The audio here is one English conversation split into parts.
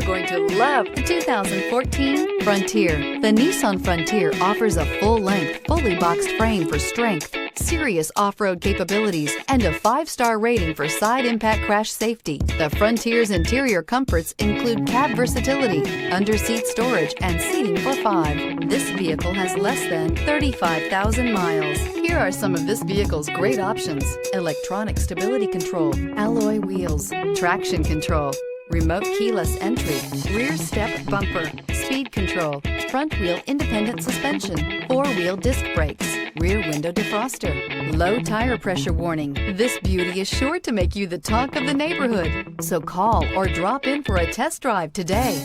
going to love the 2014 Frontier. The Nissan Frontier offers a full-length, fully boxed frame for strength, serious off-road capabilities, and a 5-star rating for side impact crash safety. The Frontier's interior comforts include cab versatility, under-seat storage, and seating for 5. This vehicle has less than 35,000 miles. Here are some of this vehicle's great options: electronic stability control, alloy wheels, traction control, remote keyless entry, rear step bumper, speed control, front wheel independent suspension, 4-wheel disc brakes, rear window defroster, low tire pressure warning. This beauty is sure to make you the talk of the neighborhood. So call or drop in for a test drive today.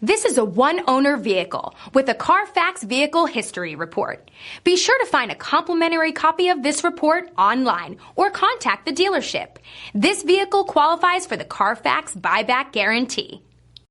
This is a one-owner vehicle with a CARFAX Vehicle History Report. Be sure to find a complimentary copy of this report online or contact the dealership. This vehicle qualifies for the CARFAX Buyback Guarantee.